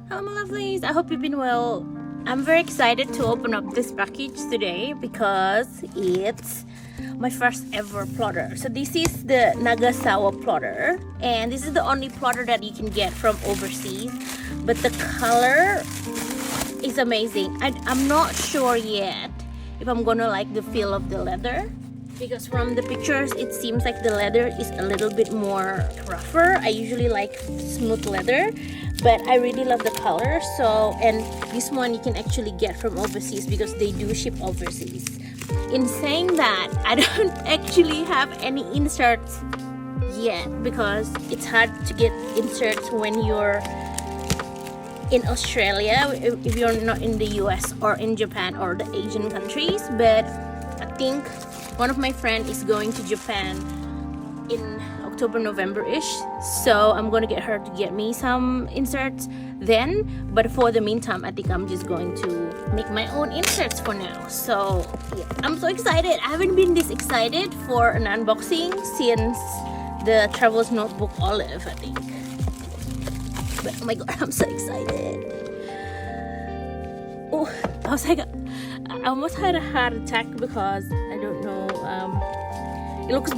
Hello my lovelies, I hope you've been well. I'm very excited to open up this package today because it's my first ever plotter. So this is the Nagasawa plotter, and this is the only plotter that you can get from overseas, but the color is amazing. I'm not sure yet if I'm gonna like the feel of the leather, because from the pictures it seems like the leather is a little bit more rougher. I usually like smooth leather, but I really love the color. So, and this one you can actually get from overseas because they do ship overseas. In saying that, I don't actually have any inserts yet because it's hard to get inserts when you're in Australia, if you're not in the US or in Japan or the Asian countries. But I think one of my friends is going to Japan in October, November-ish, so I'm gonna get her to get me some inserts then. But for the meantime, I think I'm just going to make my own inserts for now. So yeah, I'm so excited. I haven't been this excited for an unboxing since the Travel's Notebook Olive, I think. But oh my god, I'm so excited. Oh, I was like, I almost had a heart attack because I don't know, it looks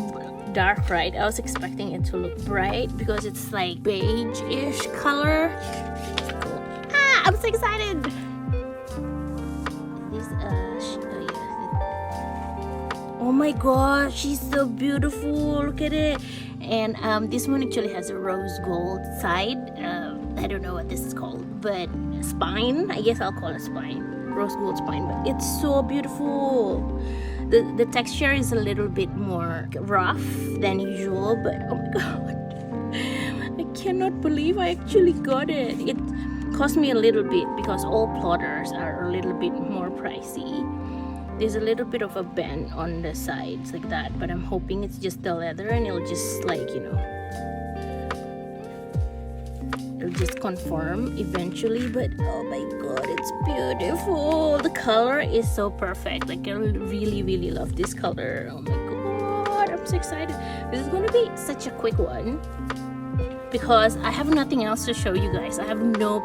dark, right? I was expecting it to look bright because it's like beige-ish color. Ah, I'm so excited. Oh my god, she's so beautiful. Look at it. And this one actually has a rose gold side. I don't know what this is called, but spine. I guess I'll call it spine. Rose gold spine, but it's so beautiful. The texture is a little bit more rough than usual, but oh my god, I cannot believe I actually got it. It cost me a little bit because all plotters are a little bit more pricey. There's a little bit of a bend on the sides like that, but I'm hoping it's just the leather and it'll just like, you know, it'll just conform eventually. But oh my god, it's beautiful. The color is so perfect. Like, I really love this color. Oh my god, I'm so excited. This is gonna be such a quick one because I have nothing else to show you guys. I have no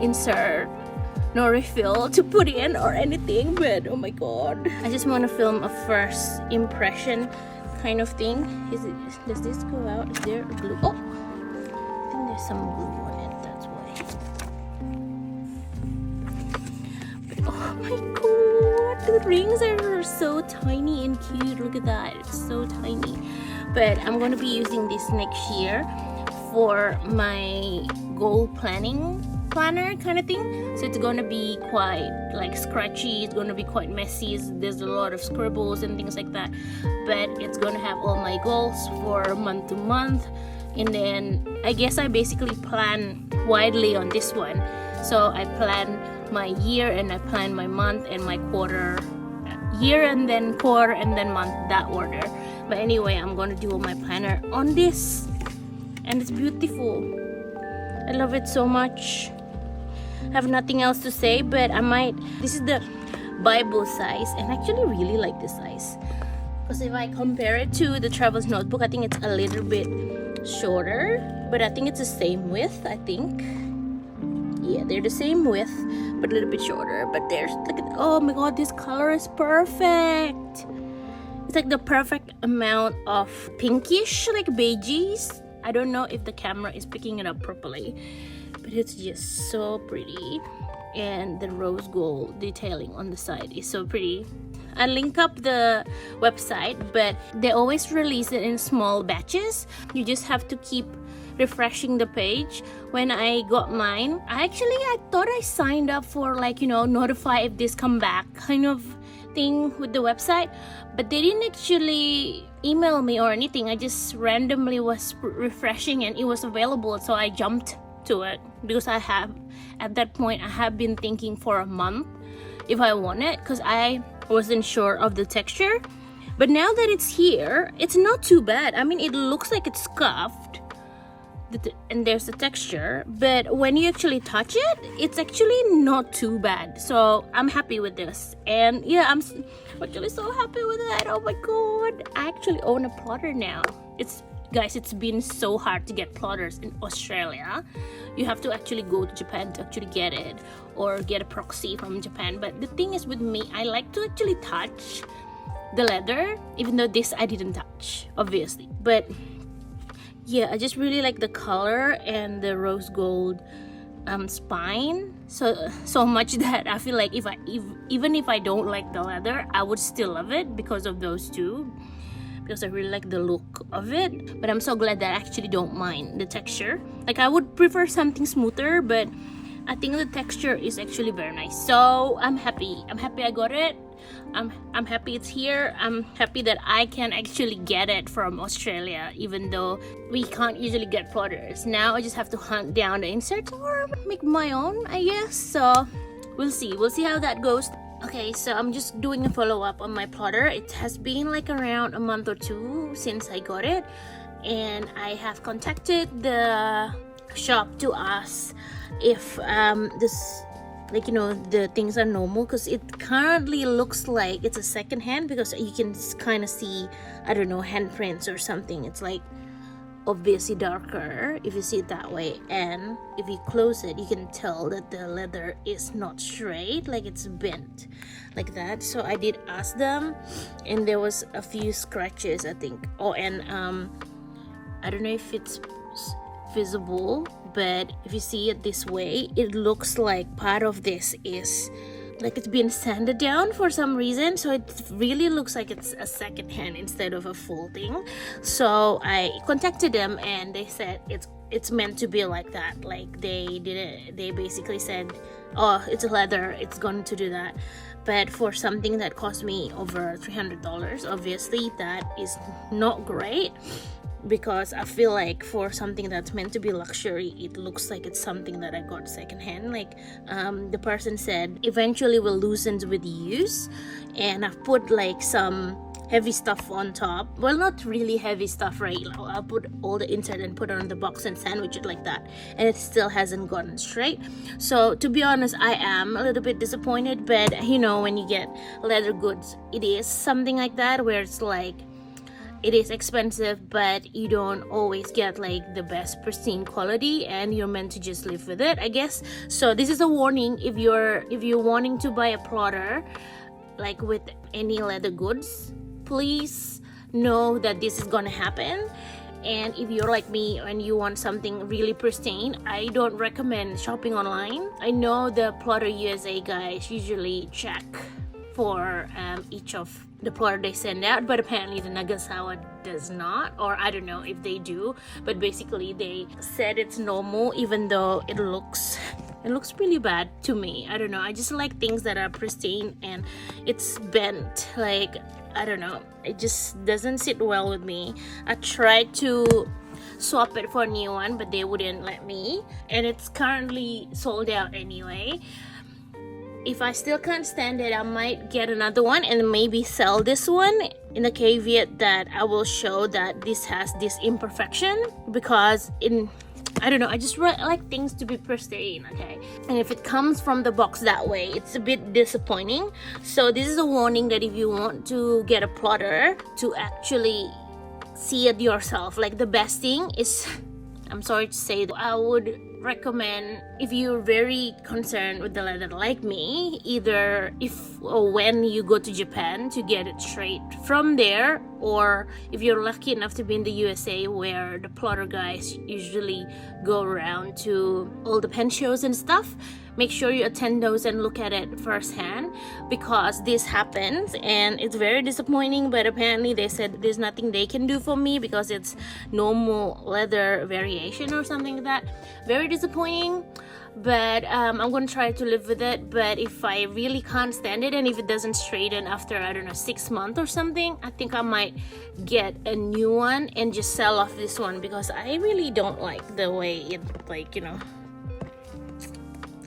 insert, no refill to put in or anything. But oh my god, I just want to film a first impression kind of thing. Does this go out? Is there glue? Oh, I think there's some glue on it, that's why. But oh my god, the rings are so tiny and cute. Look at that, it's so tiny. But I'm going to be using this next year for my goal planner kind of thing. So it's going to be quite like scratchy, it's going to be quite messy, there's a lot of scribbles and things like that, but it's going to have all my goals for month to month. And then I guess I basically plan widely on this one. So I plan my year and I plan my month and my quarter, year and then quarter and then month, that order. But anyway, I'm going to do my planner on this, and it's beautiful. I love it so much. I have nothing else to say, but I might, this is the Bible size, and I actually really like this size because if I compare it to the Travel's Notebook, I think it's a little bit shorter, but I think it's the same width. I think, yeah, they're the same width but a little bit shorter. But there's, look at, oh my god, this color is perfect. It's like the perfect amount of pinkish, like beiges. I don't know if the camera is picking it up properly, but it's just so pretty. And the rose gold detailing on the side is so pretty. I'll link up the website, but they always release it in small batches. You just have to keep refreshing the page. When I got mine, I thought I signed up for, like, you know, notify if this come back kind of thing with the website, but they didn't actually email me or anything. I just randomly was refreshing and it was available, so I jumped to it because I have, at that point, I have been thinking for a month if I want it because I wasn't sure of the texture. But now that it's here, it's not too bad. I mean, it looks like it's scuffed and there's the texture, but when you actually touch it, it's actually not too bad. So I'm happy with this, and yeah, I'm actually so happy with it. Oh my god, I actually own a plotter now. It's guys, it's been so hard to get plotters in Australia. You have to actually go to Japan to actually get it, or get a proxy from Japan. But the thing is with me, I like to actually touch the leather, even though this I didn't touch, obviously. But yeah, I just really like the color and the rose gold spine so much that I feel like even if I don't like the leather, I would still love it because of those two, because I really like the look of it. But I'm so glad that I actually don't mind the texture. Like, I would prefer something smoother, but I think the texture is actually very nice. So I'm happy I got it. I'm happy it's here. I'm happy that I can actually get it from Australia, even though we can't usually get plotters. Now I just have to hunt down the insert or make my own, I guess. So we'll see how that goes. Okay, so I'm just doing a follow-up on my plotter. It has been like around a month or two since I got it, and I have contacted the shop to ask if this, like, you know, the things are normal, because it currently looks like it's a second hand, because you can kind of see, I don't know, handprints or something. It's like obviously darker if you see it that way, and if you close it you can tell that the leather is not straight, like it's bent like that. So I did ask them, and there was a few scratches, I think. Oh, and I don't know if it's visible, but if you see it this way, it looks like part of this is like it's been sanded down for some reason, so it really looks like it's a second hand instead of a full thing. So I contacted them, and they said it's meant to be like that. Like, they basically said, oh, it's a leather, it's going to do that. But for something that cost me over $300, obviously that is not great, because I feel like for something that's meant to be luxury, it looks like it's something that I got secondhand. Like, the person said eventually will loosen with use, and I've put like some heavy stuff on top. Well, not really heavy stuff, right? I'll put all the insert and put it on the box and sandwich it like that, and it still hasn't gotten straight. So to be honest, I am a little bit disappointed. But you know, when you get leather goods, it is something like that, where it's like, it is expensive, but you don't always get like the best pristine quality, and you're meant to just live with it, I guess. So this is a warning: if you're wanting to buy a plotter, like with any leather goods, please know that this is gonna happen. And if you're like me and you want something really pristine, I don't recommend shopping online. I know the Plotter USA guys usually check for each of the plotter they send out, but apparently the Nagasawa does not, or I don't know if they do. But basically they said it's normal, even though it looks really bad to me. I don't know, I just like things that are pristine, and it's bent. Like, I don't know, it just doesn't sit well with me. I tried to swap it for a new one, but they wouldn't let me, and it's currently sold out anyway. If I still can't stand it, I might get another one and maybe sell this one, in the caveat that I will show that this has this imperfection, because I don't know, I just like things to be pristine, okay? And if it comes from the box that way, it's a bit disappointing. So this is a warning that if you want to get a plotter, to actually see it yourself. Like, the best thing is, I'm sorry to say, I would recommend, if you're very concerned with the leather like me, either if or when you go to Japan, to get it straight from there, or if you're lucky enough to be in the USA, where the plotter guys usually go around to all the pen shows and stuff, make sure you attend those and look at it firsthand, because this happens and it's very disappointing. But apparently they said there's nothing they can do for me because it's normal leather variation or something like that. Very disappointing, but I'm gonna try to live with it. But if I really can't stand it, and if it doesn't straighten after, I don't know, 6 months or something, I think I might get a new one and just sell off this one, because I really don't like the way it, like, you know.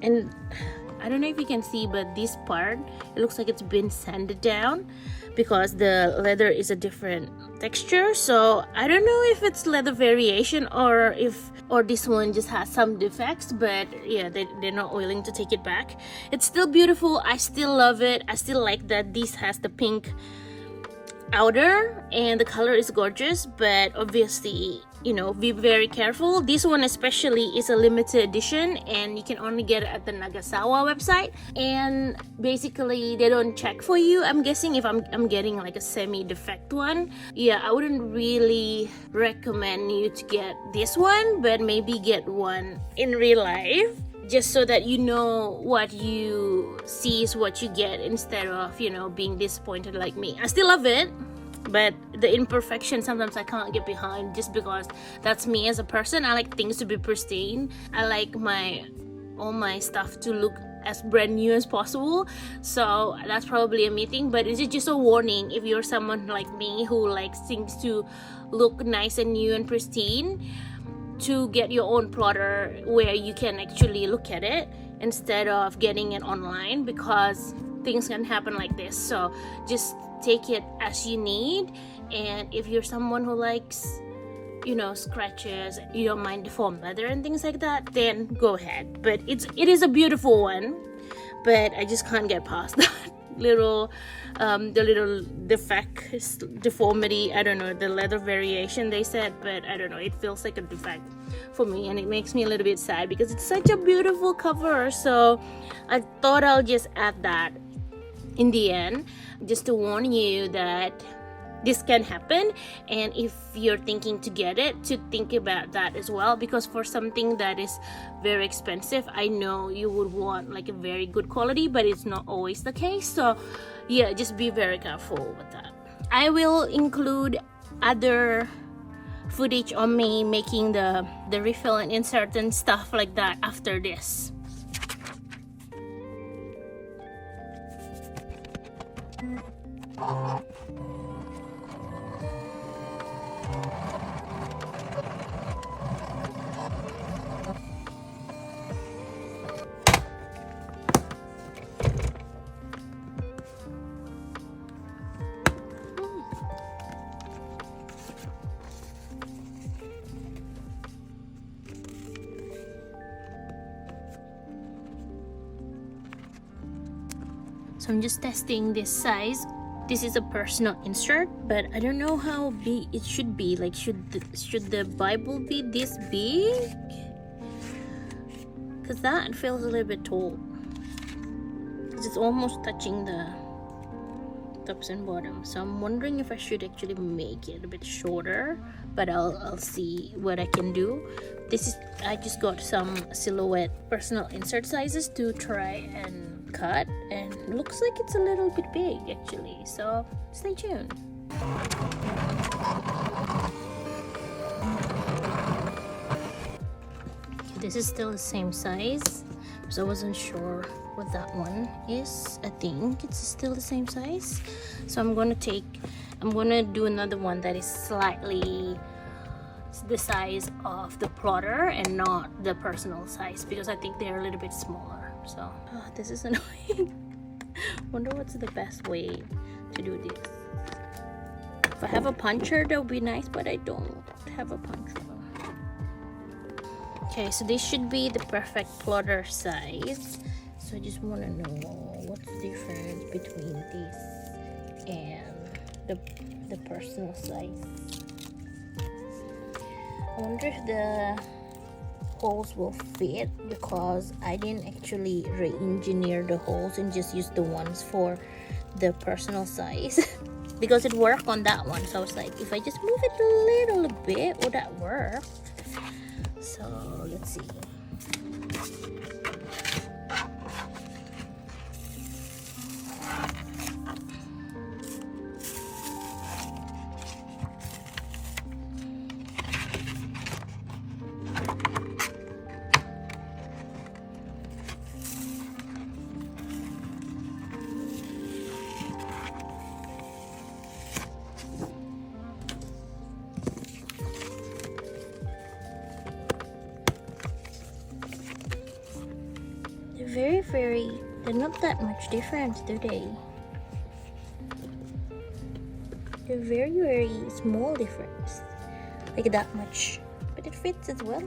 And I don't know if you can see, but this part, it looks like it's been sanded down, because the leather is a different texture. So I don't know if it's leather variation or this one just has some defects. But yeah, they're not willing to take it back. It's still beautiful. I still love it. I still like that this has the pink outer, and the color is gorgeous, but obviously, you know, be very careful. This one especially is a limited edition, and you can only get it at the Nagasawa website, and basically they don't check for you. I'm guessing if I'm getting like a semi-defect one, yeah, I wouldn't really recommend you to get this one, but maybe get one in real life, just so that you know what you see is what you get, instead of, you know, being disappointed like me. I still love it, but the imperfection sometimes I can't get behind, just because that's me as a person. I like things to be pristine. I like all my stuff to look as brand new as possible. So that's probably a me thing, but it's just a warning if you're someone like me who likes things to look nice and new and pristine, to get your own plotter where you can actually look at it instead of getting it online, because things can happen like this. So just take it as you need, and if you're someone who likes, you know, scratches, you don't mind the foam leather and things like that, then go ahead. But it is a beautiful one, but I just can't get past that little the little deformity. I don't know, the leather variation they said, but I don't know, it feels like a defect for me, and it makes me a little bit sad because it's such a beautiful cover. So I thought I'll just add that in the end, just to warn you that this can happen, and if you're thinking to get it, to think about that as well, because for something that is very expensive, I know you would want like a very good quality, but it's not always the case. So yeah, just be very careful with that. I will include other footage on me making the refill and insert and stuff like that after this. So I'm just testing this size. This is a personal insert, but I don't know how big it should be. Like, should the Bible be this big? Because that feels a little bit tall. Because it's almost touching the tops and bottom. So I'm wondering if I should actually make it a bit shorter, but I'll see what I can do. I just got some silhouette personal insert sizes to try and cut, and looks like it's a little bit big actually, so stay tuned. This is still the same size, so I wasn't sure what that one is. I think it's still the same size, so I'm gonna do another one that is slightly the size of the plotter and not the personal size, because I think they're a little bit smaller. So this is annoying. Wonder what's the best way to do this. If I have a puncher, that would be nice, but I don't have a puncher. Okay, so this should be the perfect plotter size. So I just want to know what's the difference between this and the personal size. I wonder if the holes will fit, because I didn't actually re-engineer the holes and just use the ones for the personal size because it worked on that one. So I was like, if I just move it a little bit, would that work? So let's see. They're not that much difference, do they? They're very small difference, like that much, but it fits as well,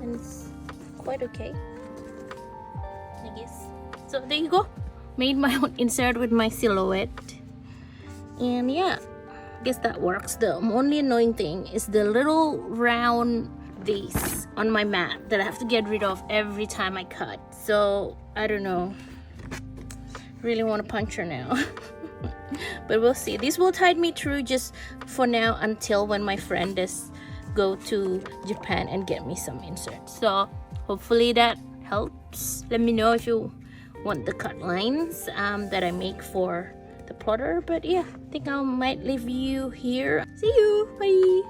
and it's quite okay, I guess. So there you go, made my own insert with my silhouette, and yeah, guess that works. The only annoying thing is the little round vase on my mat that I have to get rid of every time I cut. So I don't know, really want to punch her now. But we'll see. This will tide me through just for now until when my friend does go to Japan and get me some inserts. So hopefully that helps. Let me know if you want the cut lines that I make for the plotter. But yeah, I think I might leave you here. See you. Bye.